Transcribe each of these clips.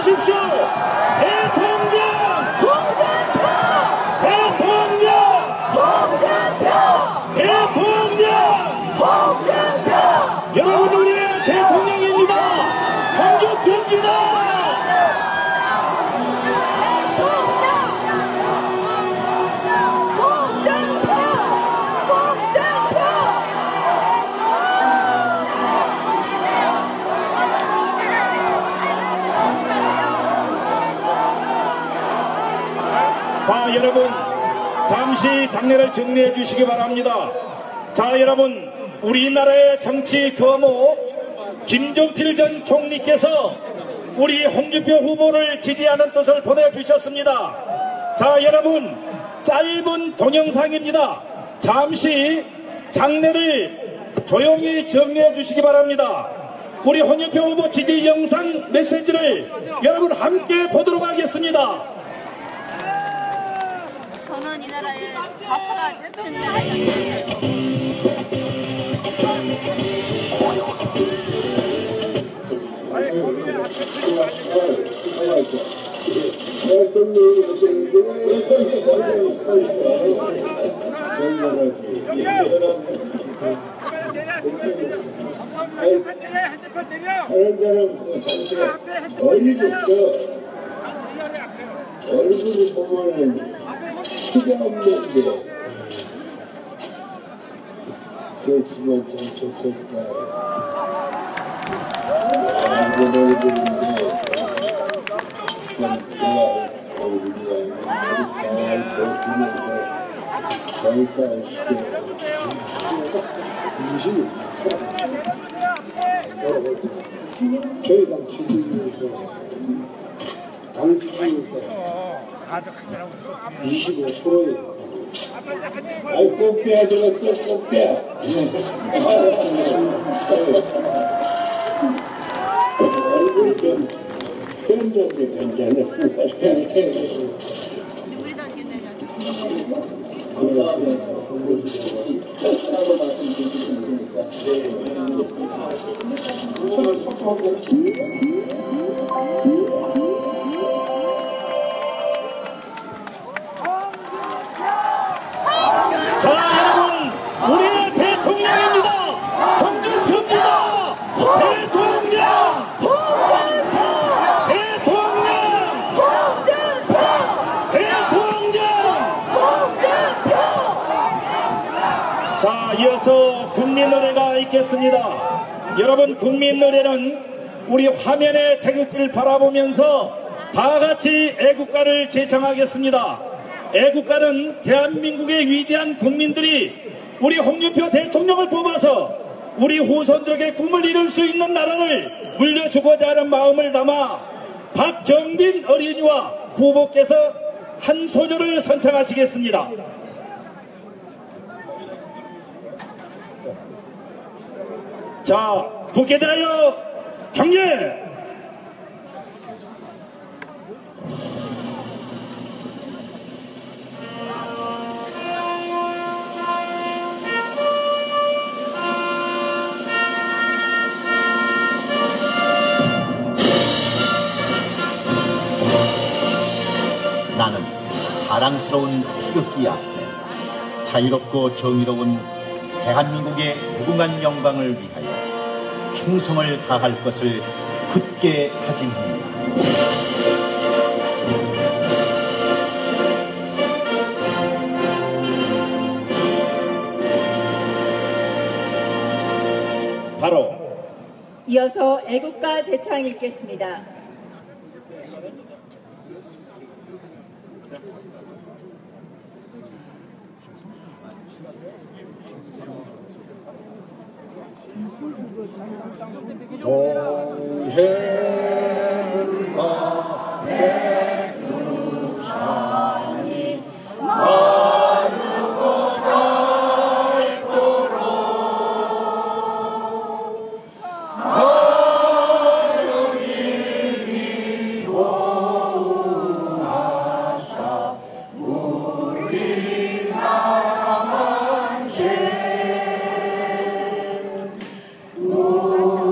주십시오. 대통령 홍준표! 대통령 홍준표! 홍준표! 여러분, 우리의 대통령입니다. 홍준표입니다. 자, 여러분, 잠시 장례를 정리해 주시기 바랍니다. 자, 여러분, 우리나라의 정치 거모 김종필 전 총리께서 우리 홍준표 후보를 지지하는 뜻을 보내주셨습니다. 자, 여러분, 짧은 동영상입니다. 잠시 장례를 조용히 정리해 주시기 바랍니다. 우리 홍준표 후보 지지 영상 메시지를 여러분 함께 보도록 하겠습니다. 저는 이 나라의 아빠가 된다. 얼굴이 보면은 키가 없는데 그렇지만 좀 좋겠다. 작은 얼굴인데 좀 좋아 얼굴이 아니고 머리 잘 보면서 저희 당 지지율에서 당 지지율에서 25%예요. 아이, 꼭 빼야 되겠어, 꼭 빼. 얼굴이 좀 편적이 괜찮아. 우리도 괜찮아. 이어서 국민 노래가 있겠습니다. 여러분, 국민 노래는 우리 화면의 태극기를 바라보면서 다 같이 애국가를 제창하겠습니다. 애국가는 대한민국의 위대한 국민들이 우리 홍준표 대통령을 뽑아서 우리 후손들에게 꿈을 이룰 수 있는 나라를 물려주고자 하는 마음을 담아 박정빈 어린이와 후보께서 한 소절을 선창하시겠습니다. 자, 국회에 대하여 경례! 나는 자랑스러운 태극기 앞에 자유롭고 정의로운 대한민국의 무궁한 영광을 위하여 충성을 다할 것을 굳게 다짐합니다. 바로 이어서 애국가 제창 읽겠습니다. 동해가 백두산이 마르고 닳도록 하느님이 도우하사 우리나라 만세 Oh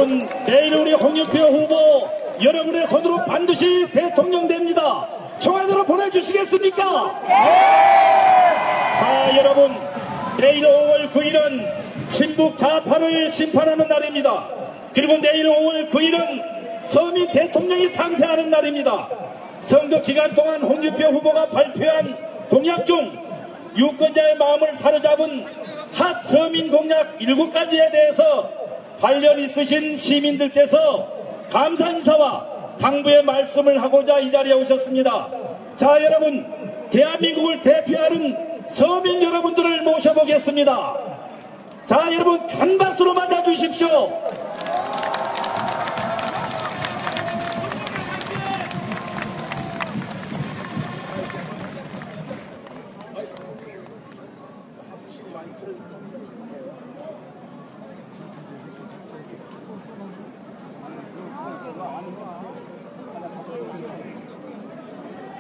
여러분, 내일 우리 홍준표 후보 여러분의 손으로 반드시 대통령 됩니다. 청와대로 보내주시겠습니까? 자, 여러분, 내일 5월 9일은 친북 좌파를 심판하는 날입니다. 그리고 내일 5월 9일은 서민 대통령이 탄생하는 날입니다. 선거 기간 동안 홍준표 후보가 발표한 공약 중 유권자의 마음을 사로잡은 핫 서민 공약 7가지에 대해서 관련 있으신 시민들께서 감사 인사와 당부의 말씀을 하고자 이 자리에 오셨습니다. 자, 여러분, 대한민국을 대표하는 서민 여러분들을 모셔보겠습니다. 자, 여러분, 큰 박수로 맞아주십시오.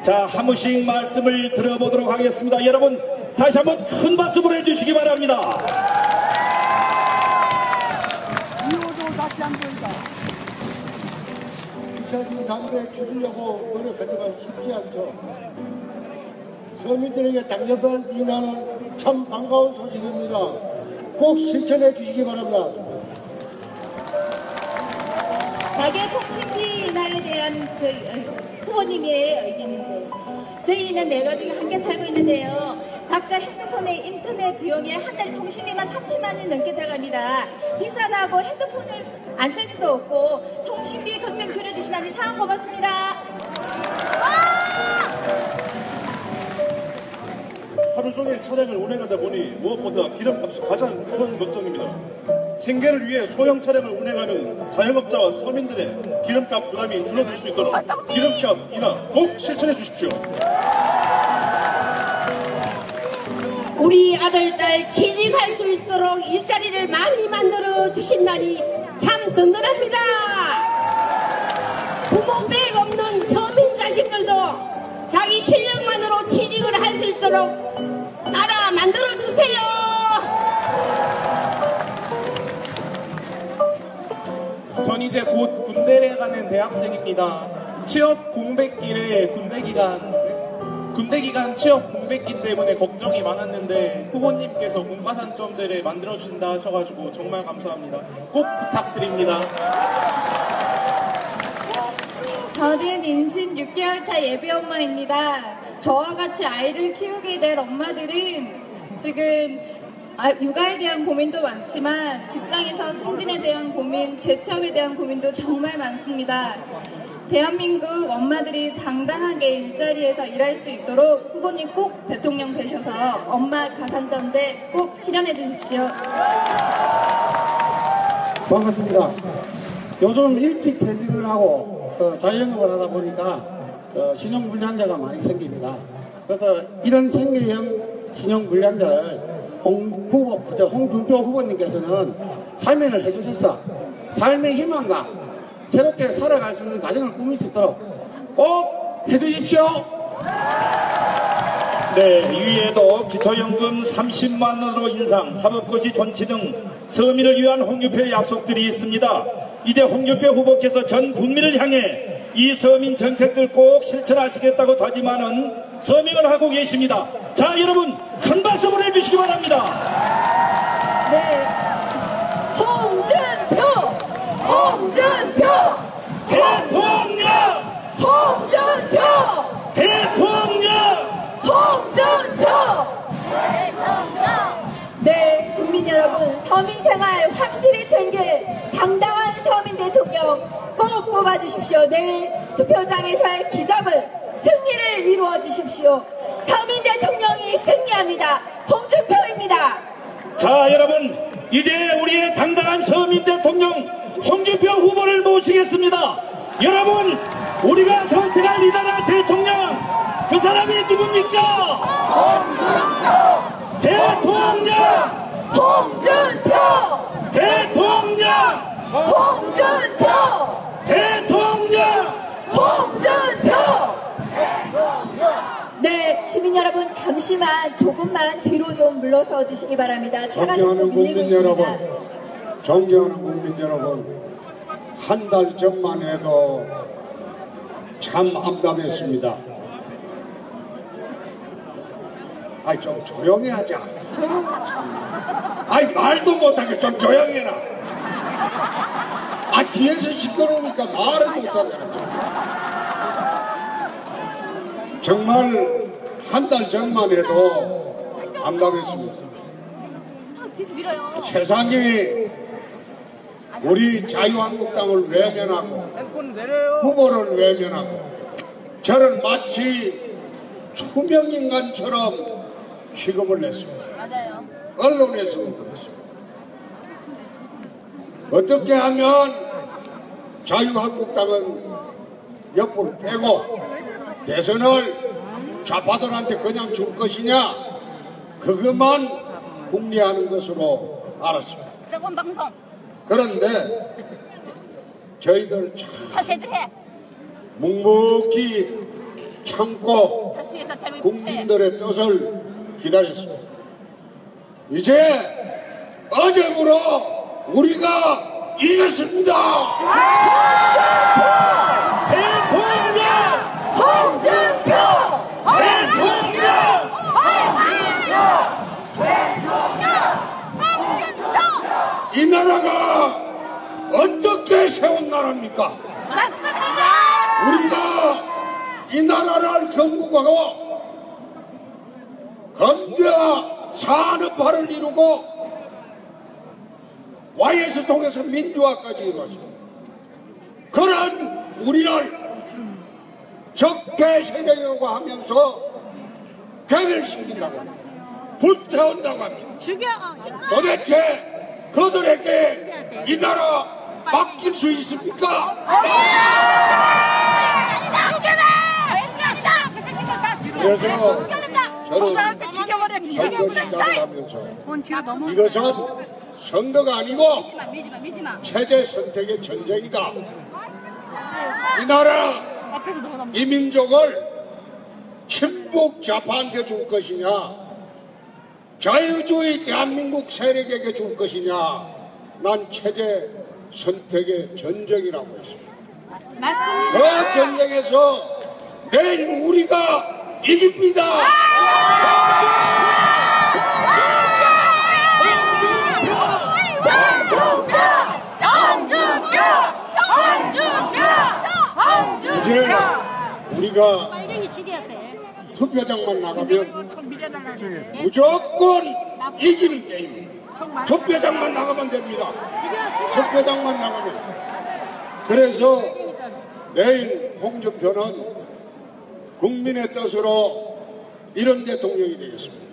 자, 한 분씩 말씀을 들어보도록 하겠습니다. 여러분, 다시 한번 큰 박수 보내주시기 바랍니다. 비싸진 담배 줄이려고 노력하지만 쉽지 않죠. 서민들에게 당뇨병 인하는 참 반가운 소식입니다. 꼭 실천해 주시기 바랍니다. 가계통신비 인하에 대한 후보님의 의견인데, 저희는 네 가족이 함께 살고 있는데요. 각자 핸드폰에 인터넷 비용에 한 달 통신비만 30만 원이 넘게 들어갑니다. 비싸다고 핸드폰을 안 쓸 수도 없고 통신비 걱정 줄여주시다니 참 고맙습니다. 하루 종일 차량을 운행하다 보니 무엇보다 기름값이 가장 큰 걱정입니다. 생계를 위해 소형 차량을 운행하는 자영업자와 서민들의 기름값 부담이 줄어들 수 있도록 기름값 인하 꼭 실천해 주십시오. 우리 아들, 딸 취직할 수 있도록 일자리를 많이 만들어 주신다니 참 든든합니다. 부모백 없는 서민 자식들도 자기 실력만으로 취직을 할 수 있도록 나라 만들어 주세요. 전 이제 곧 군대에 가는 대학생입니다. 취업 공백길에 군대 기간 취업 공백기 때문에 걱정이 많았는데 후보님께서 문과산점제를 만들어주신다 하셔가지고 정말 감사합니다. 꼭 부탁드립니다. 저는 임신 6개월 차 예비 엄마입니다. 저와 같이 아이를 키우게 될 엄마들은 지금 육아에 대한 고민도 많지만 직장에서 승진에 대한 고민, 재취업에 대한 고민도 정말 많습니다. 대한민국 엄마들이 당당하게 일자리에서 일할 수 있도록 후보님 꼭 대통령 되셔서 엄마 가산점제 꼭 실현해 주십시오. 반갑습니다. 요즘 일찍 퇴직을 하고 자영업을 하다 보니까 신용불량자가 많이 생깁니다. 그래서 이런 생계형 신용불량자를 홍준표 후보님께서는 사면을 해주셔서 삶의 희망과 새롭게 살아갈 수 있는 가정을 꾸밀 수 있도록 꼭 해주십시오. 네, 위에도 기초연금 30만 원으로 인상, 사법고시 존치 등 서민을 위한 홍준표의 약속들이 있습니다. 이제 홍준표 후보께서 전 국민을 향해 이 서민 정책들 꼭 실천하시겠다고 다짐하는 서명을 하고 계십니다. 자, 여러분, 큰 박수 보내주시기 바랍니다. 네, 홍준표 대통령! 홍준표 네, 국민 여러분, 서민생활 확실히 챙길 당당한 서민 대통령 꼭 뽑아주십시오. 내일 투표장에서의 기적을, 승리를 이루어 주십시오. 서민 대통령이 승리합니다. 홍준표입니다. 자, 여러분, 이제 우리의 당당한 서민 대통령 홍준표 후보를 모시겠습니다. 여러분, 우리가 선택할 리더나 대통령, 그 사람이 누굽니까? 대통령! 홍준표! 대통령! 홍준표! 대통령! 홍준표! 네, 시민 여러분, 잠시만 조금만 뒤로 좀 물러서 주시기 바랍니다. 차가 자꾸 밀리고 있습니다. 존경하는 국민 여러분, 한 달 전만 해도 참 암담했습니다. 아이 좀 조용히 하자. 아이 말도 못하게 좀 조용히 해라. 아 뒤에서 시끄러우니까 말을 못하잖아. 정말 한 달 전만 해도 암담했습니다. 세상이 우리 자유한국당을 외면하고 후보를 외면하고 저를 마치 투명인간처럼 취급을 했습니다. 맞아요. 언론에서는 그렇습니다. 어떻게 하면 자유한국당은 옆으로 빼고 대선을 좌파들한테 그냥 줄 것이냐, 그것만 궁리하는 것으로 알았습니다. 썩은 방송. 그런데 저희들 참 묵묵히 참고 국민들의 뜻을 기다렸습니다. 이제 어제부로 우리가 이겼습니다. 대통령! 홍준표! 대통령! 이 나라가 어떻게 세운 나라입니까? 우리가 이 나라를 건국하고 건대와 산업화를 이루고 YS 통해서 민주화까지 이루었습니다. 그런 우리를 적폐 세력이라고 하면서 괴멸시킨다고 합니다. 불태운다고 합니다. 도대체 그들에게 이 나라 맡길 수 있습니까? 그래서 저는 선거 시간을 하면서 이것은 선거가 아니고 체제 선택의 전쟁이다. 이 나라, 이 민족을 친북 좌파한테 줄 것이냐, 자유주의 대한민국 세력에게 줄 것이냐, 난 체제 선택의 전쟁이라고 했습니다. 그 전쟁에서 내일 우리가 이깁니다. 이제 우리가 투표장만 나가면 무조건 이기는 게임입니다. 투표장만 나가면 됩니다. 투표장만 나가면. 그래서 내일 홍준표는 국민의 뜻으로 이런 대통령이 되겠습니다.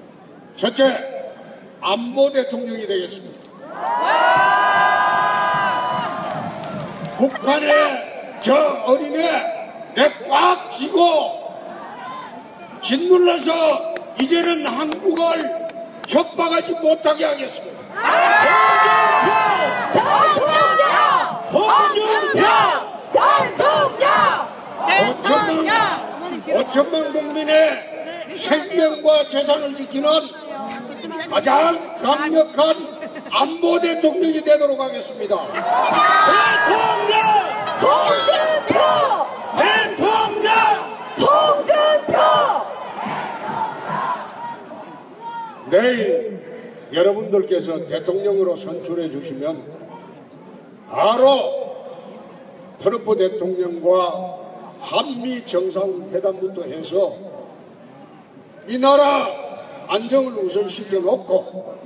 첫째, 안보 대통령이 되겠습니다. 북한의 저 어린애 내 꽉 쥐고 짓눌러서 이제는 한국을 협박하지 못하게 하겠습니다. 홍준표! 5천만 국민의 생명과 재산을 지키는 가장 강력한 안보 대통령이 되도록 하겠습니다. 대통령! 홍준표! 대통령! 홍준표! 내일 여러분들께서 대통령으로 선출해 주시면 바로 트럼프 대통령과 한미 정상회담부터 해서 이 나라 안정을 우선시켜 놓고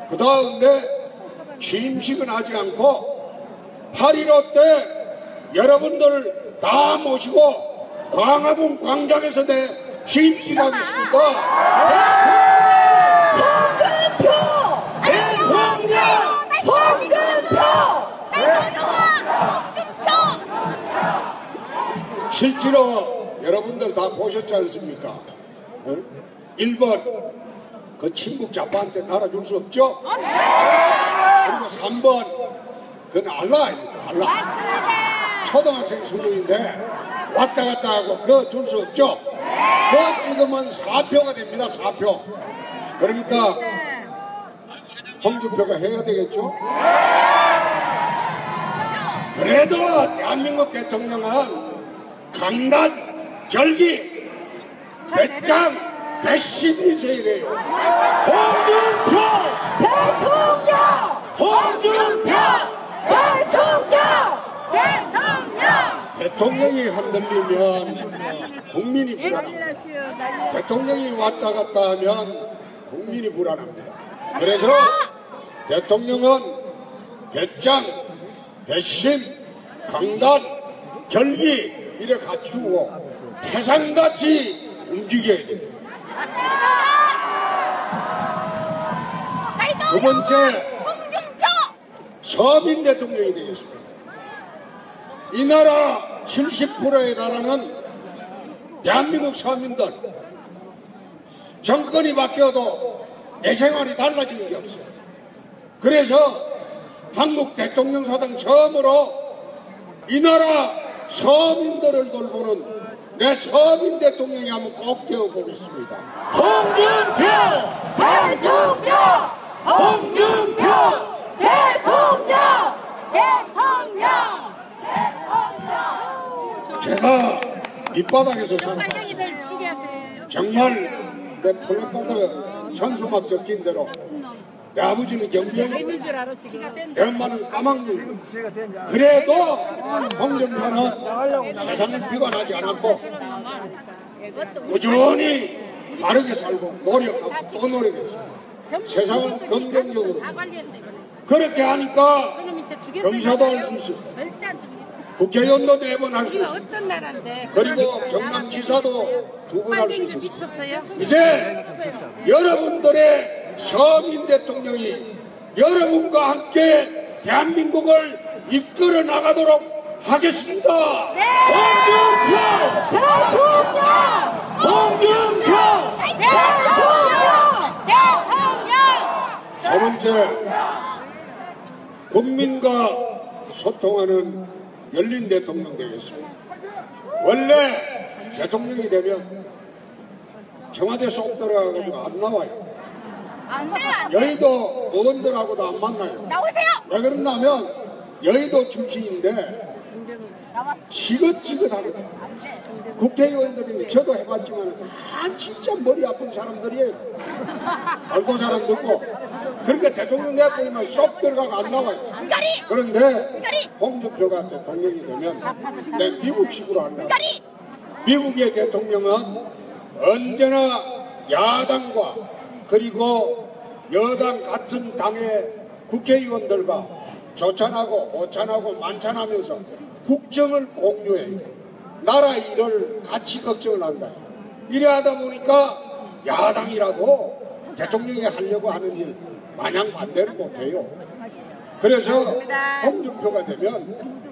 그 다음에 취임식은 하지 않고 8.15 때 여러분들 다 모시고 광화문 광장에서 내 취임식 하겠습니다. 홍준표! 대통령! 홍준표! 실제로 여러분들 다 보셨지 않습니까? 1번 그 친북 좌파한테 날아줄 수 없죠? 그리고 3번 그건 알라 아닙니까? 알라. 초등학생 수준인데 왔다 갔다 하고 그거 줄 수 없죠? 그 지금은 4표가 됩니다. 4표. 그러니까 홍준표가 해야 되겠죠? 그래도 대한민국 대통령은 강단, 결기, 배짱, 배심이 있어야 돼요. 홍준표! 대통령! 홍준표! 대통령! 대통령이 흔들리면 국민이 불안합니다. 대통령이 왔다 갔다 하면 국민이 불안합니다. 그래서 대통령은 배짱, 배심, 강단, 결기 이래 갖추고 태산같이 움직여야 됩니다. 두 번째, 서민 대통령이 되겠습니다. 이 나라 70%에 달하는 대한민국 서민들 정권이 바뀌어도 내 생활이 달라지는 게 없어요. 그래서 한국 대통령 사상 처음으로 이 나라 서민들을 돌보는 내 서민 대통령이 한번 꼭 되어보겠습니다. 홍준표! 대통령! 홍준표! 대통령! 제가 밑바닥에서 살아봤어요. 정말 내 플래카드 현수막 적힌 대로 내 아버지는 경비원이고 내 엄마는 까막눈. 그래도 홍준표는 세상에 비가 나지 않았고 꾸준히 바르게 살고 노력하고 또 노력했어요. 세상을 긍정적으로 그렇게 하니까 검사도 할 수 있습니다. 국회의원도 4번 할 수 있습니다. 그리고 경남지사도 2번 할 수 있습니다. 이제 여러분들의 서민 대통령이 여러분과 함께 대한민국을 이끌어 나가도록 하겠습니다. 홍준표! 세 번째, 국민과 소통하는 열린 대통령 되겠습니다. 원래 대통령이 되면 청와대 속 들어가가지고 안 나와요. 안 돼. 여의도 의원들하고도 안 만나요. 나오세요. 왜 그런다면 여의도 출신인데 지긋지긋하거든요. 국회의원들인데 저도 해봤지만 다 진짜 머리 아픈 사람들이에요. 말도 잘 안 듣고. 그러니까 대통령 내보니만 쏙 들어가고 안 나와요. 그런데 홍준표가 대통령이 되면 내 미국식으로 한다. 미국의 대통령은 언제나 야당과 그리고 여당 같은 당의 국회의원들과 조찬하고 오찬하고 만찬하면서 국정을 공유해요. 나라 일을 같이 걱정을 한다. 이래 하다 보니까 야당이라도 대통령이 하려고 하는 일 마냥 반대를 못해요. 그래서 홍준표가 되면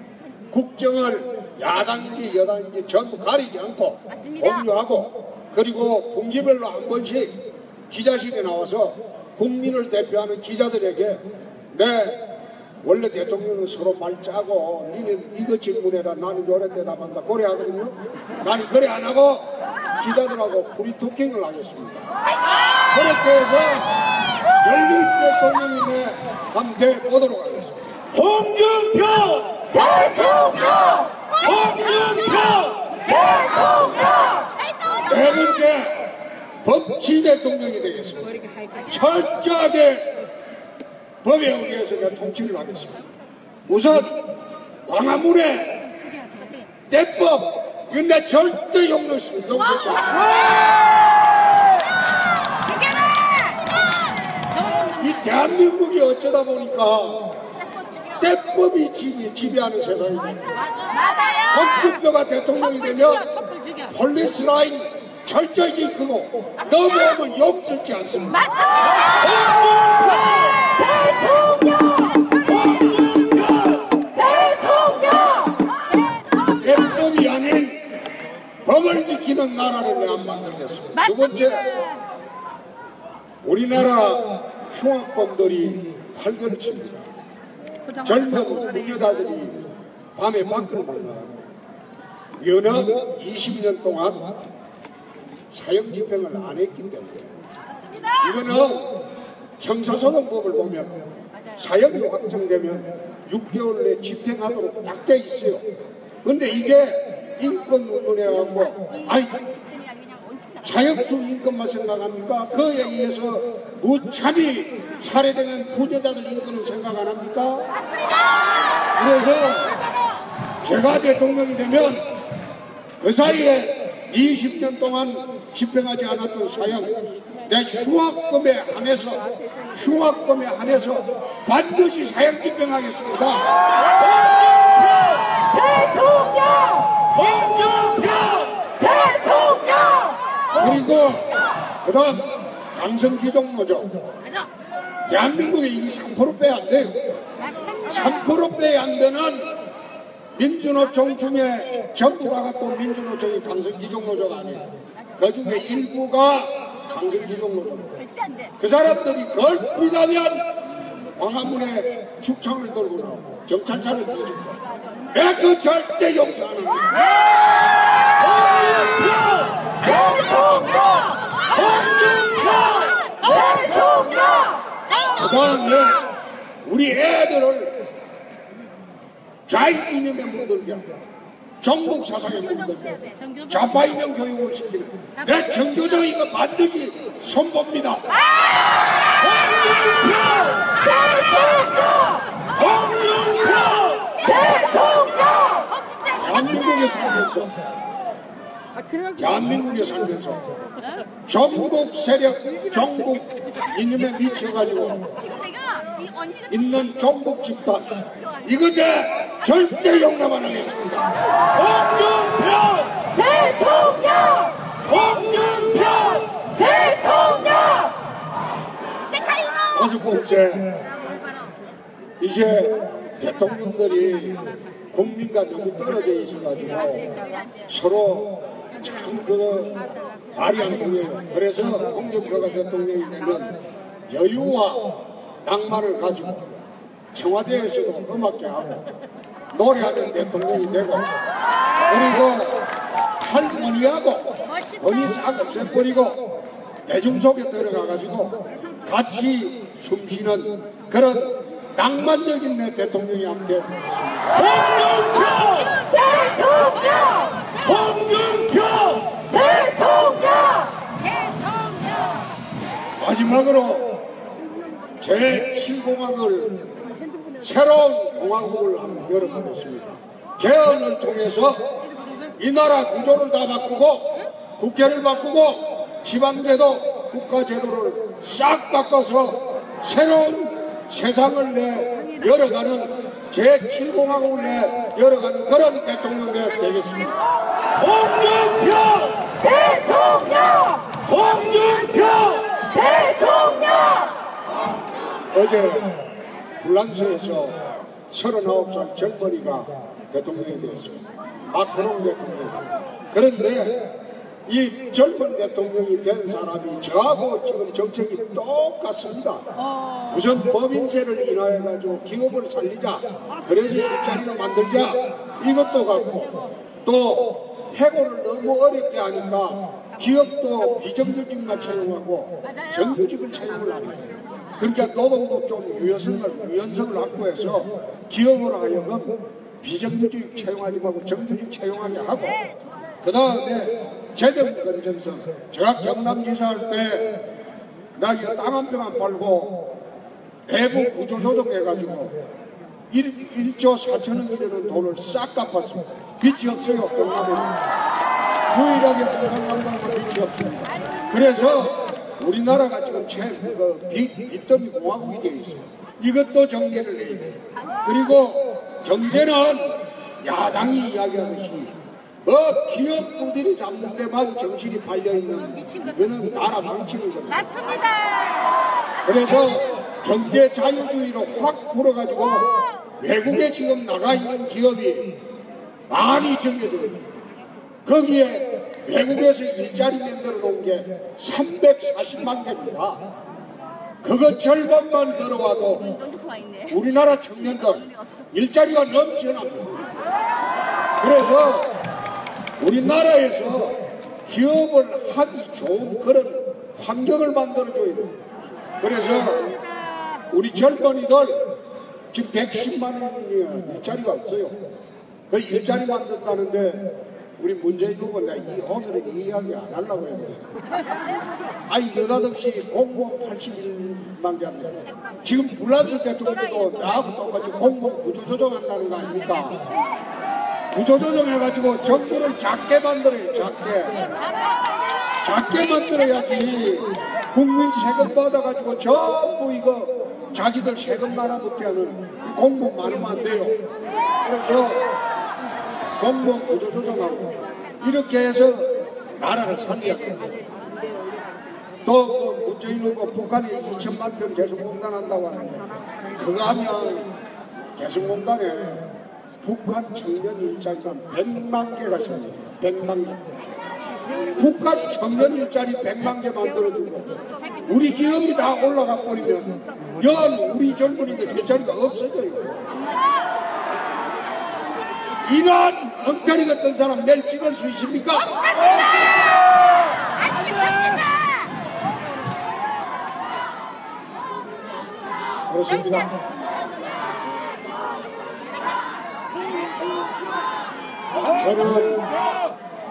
국정을 야당인지 여당인지 전부 가리지 않고 공유하고 그리고 분기별로 한 번씩 기자실에 나와서 국민을 대표하는 기자들에게 원래 대통령은 서로 말 짜고 니는 이거 질문해라 나는 요래 대답한다 그래 하거든요. 나는 그래 안 하고 기자들하고 프리토킹을 하겠습니다. 그렇게 해서 열린 대통령님의 함께 보도록 하겠습니다. 홍준표! 대통령! 홍준표! 대통령! 네 번째, 법치 대통령이 되겠습니다. 철저하게 법에 의해서 내가 통치를 하겠습니다. 우선 광화문에 대법 이건 내 절대 용서치 않습니다. 이 대한민국이 어쩌다 보니까 대법이 지배하는 세상이 됩니다. 홍준표가 대통령이 되면 폴리스 라인 철저히 지키고 넘어오면 용서치 않습니다. 대법이 아닌 법을 지키는 나라를 내가 만들겠습니다. 두 번째, 우리나라 흉악범들이 활개를 칩니다. 젊은 무녀자들이 밤에 밖을 못 나갑니다. 이거는 20년 동안 사형 집행을 안 했기 때문에 이거는 형사소송법을 보면 사형이 확정되면 6개월 내 집행하도록 딱 돼 있어요. 근데 이게 인권 운동에 갖고 아니 사형수 인권만 생각합니까? 그에 의해서 무참히 살해되는 부녀자들 인권을 생각 안 합니까? 그래서 제가 대통령이 되면 그 사이에 20년 동안 집행하지 않았던 사형 내 흉악범에 한해서 반드시 사형 집행하겠습니다. 대통령! 그리고 그다음 강성기종노조 대한민국에 이게 3% 빼야 안 돼요. 3% 빼야 안 되는 민주노총 중에 전부 다가 또 민주노총이 강성기종노조가 아니에요. 그 중에 일부가 강성기종노조입니다. 그 사람들이 그걸 비나면 광화문에 축창을 들고 나오고 경찰차를 뒤집고 내가 그 절대 용서 안 합니다. 그 다음에 우리 애들을 자유 이념에 물들게 하고 정복 사상에 물들게 하고 좌파 이념 교육을 시키는 내 정교정 이거 반드시 선보입니다. 대한민국에 살면서 전국 세력, 전국 이념에 미쳐가지고 있는 전국 집단 이거 내 절대 용납 안 하겠습니다. 홍준표 대통령 다섯 번째, 이제 대통령들이 국민과 너무 떨어져 있어가지고 서로 참 그거 말이 안 통해요. 그래서 홍준표가 대통령이 되면 여유와 낭만을 가지고 청와대에서도 음악회 하고 노래하는 대통령이 되고 그리고 할머니하고 돈이 싹 없애버리고 대중 속에 들어가가지고 같이 숨쉬는 그런 낭만적인 내 대통령이 안 되었습니다. 홍준표 대통령! 마지막으로 제7공화국을 새로운 공화국을 한번 열어보겠습니다. 개헌을 통해서 이 나라 구조를 다 바꾸고 국회를 바꾸고 지방제도 국가제도를 싹 바꿔서 새로운 세상을 열어가는 제7공화국을 열어가는 그런 대통령이 되겠습니다. 홍준표 대통령! 홍준표 대통령! 어제 불란서에서 39살 젊은이가 대통령이 됐어요. 마크롱 대통령. 그런데 이 젊은 대통령이 된 사람이 저하고 지금 정책이 똑같습니다. 우선 법인세를 인하해가지고 기업을 살리자. 그래서 일자리를 만들자. 이것도 같고 또 해고를 너무 어렵게 하니까 기업도 비정규직만 채용하고 정규직을 채용을 안 해요. 그러니까 노동도 좀 유연성을 확보해서 기업으로 하여금 비정규직 채용하지 말고 정규직 채용하게 하고 그 다음에 재정 건전성. 제가 경남지사 할 때 나 이거 땅 한 평 안 팔고 내부 구조조정 해가지고 1조 4천억 이르는 돈을 싹 갚았습니다. 빚이 없어요. 경남에 유일하게 경상남도는 빚이 없습니다. 그래서 우리나라가 지금 빚더미 공화국이 되어 있어요. 이것도 정리를 해야 돼요. 그리고 경제는 야당이 이야기하듯이 기업부들이 잡는 데만 정신이 팔려있는 이거는 나라 망치거든요. 맞습니다. 그래서 경제 자유주의로 확 풀어가지고 외국에 지금 나가 있는 기업이 많이 정해져요. 거기에 외국에서 일자리 만들어 놓은 게 340만 개입니다. 그거 절반만 들어와도 우리나라 청년들 일자리가 넘쳐납니다. 그래서 우리나라에서 기업을 하기 좋은 그런 환경을 만들어줘야 돼요. 그래서 우리 젊은이들 지금 110만 원이 일자리가 없어요. 그 일자리 만든다는데 우리 문재인 후보가 오늘은 이 이야기 안 하려고 했는데 아니 느닷없이 공무원 81만 개 합니다. 지금 불란서 대통령도 나하고 똑같이 공무원 구조조정한다는 거 아닙니까? 구조조정해가지고 정부를 작게 만들어요. 작게 만들어야지 국민 세금 받아가지고 전부 이거 자기들 세금 나라붙게 하는 공무원 많으면 안 돼요. 그래서 공무원 구조조정하고 이렇게 해서 나라를 살려야 돼요. 또 문재인 후보 북한이 2천만 평 개성공단한다고 하는데 그거 하면 개성공단에 북한 청년 일자리가 100만 개가 생겨요. 100만 개. 북한 청년 일자리 100만 개 만들어주고 우리 기업이 다 올라가 버리면 우리 젊은이들 일자리가 없어져요. 이런 엉터리 같은 사람 내일 찍을 수 있습니까? 없습니다! 안 찍습니다! 그렇습니다.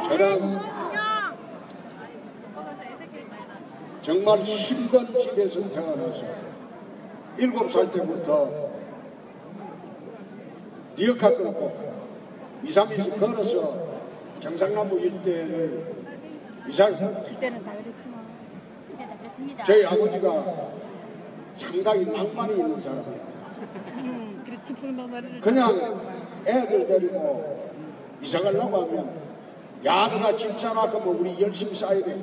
저는 정말 힘든 집에서 태어나서 7살 때부터 리어카 끊고 2, 3일씩 걸어서 경상남도 일대를 이사를 했어요. 그때는 다 그랬지만 그때 다 그랬습니다. 저희 아버지가 상당히 낭만이 있는 사람이에요. 그냥 애들 데리고 이사 가려고 하면 야들아 집 사라 그러면 우리 열심히 싸야 돼.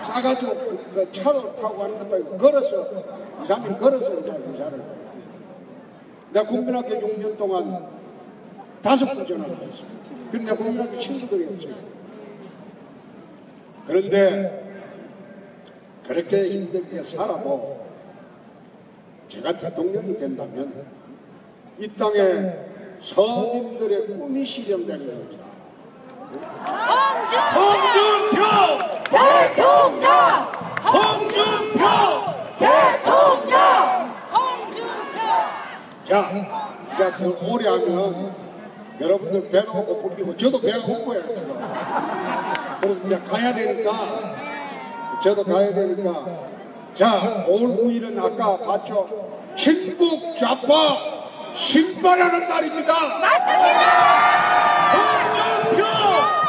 싸가지고 그 차를 타고 가는 것도 아니고 걸어서 2, 3일 걸어서 이제 이사를. 내가 국민학교 6년 동안 5번 전화를 했어요. 근데 국민학교 친구들이 없어요. 그런데 그렇게 힘들게 살아도 제가 대통령이 된다면 이 땅에 서민들의 꿈이 실현되는 겁니다. 홍준표 대통령! 홍준표 대통령! 자, 더 오래 하면 여러분들 배도 고프고 저도 배가 고파요 지금. 그래서 이제 가야 되니까 저도 가야 되니까 자 5월 9일은 아까 봤죠? 친북 좌파 심판하는 날입니다. 맞습니다! 홍준표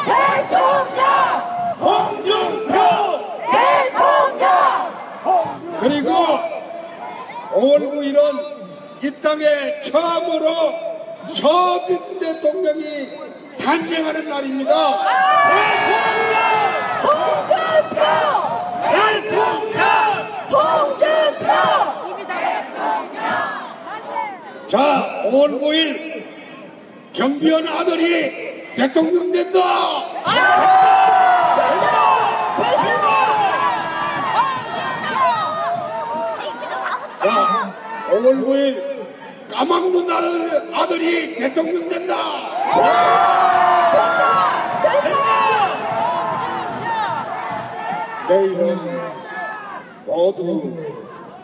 대통령! 홍준표 대통령! 그리고 5월 9일은 이 땅에 처음으로 서민 대통령이 탄생하는 날입니다. 홍준표! 대통령! 홍준표! 자, 5월 9일 경비원 아들이 대통령 된다. 자, 5월 9일 까막눈 아들이 대통령 된다. 내일은 모두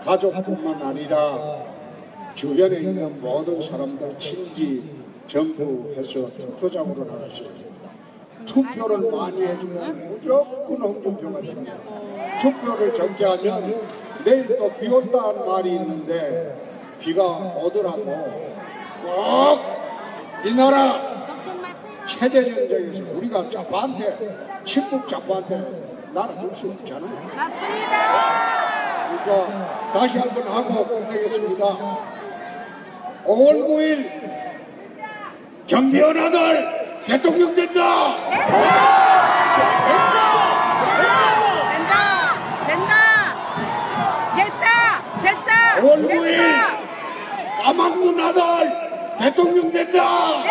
가족뿐만 아니라 주변에 있는 모든 사람들 친지 전부 해서 투표장으로 나가셔야 됩니다. 투표를 많이 해주면 무조건 홍준표가 됩니다. 투표를 적게 하면 내일 또 비 온다는 말이 있는데 비가 오더라도 꼭 이 나라 체제전쟁에서 우리가 좌파한테 친북 좌파한테 나눠줄 수 없잖아요. 맞습니다. 그러니까 다시 한번 하고 끝내겠습니다. 5월 9일 경비원 아들 대통령 된다. 됐다. 5월 9일 까막눈 아들 대통령 된다.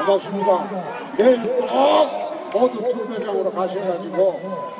고맙습니다. 내일 꼭 모두 투표장으로 가셔가지고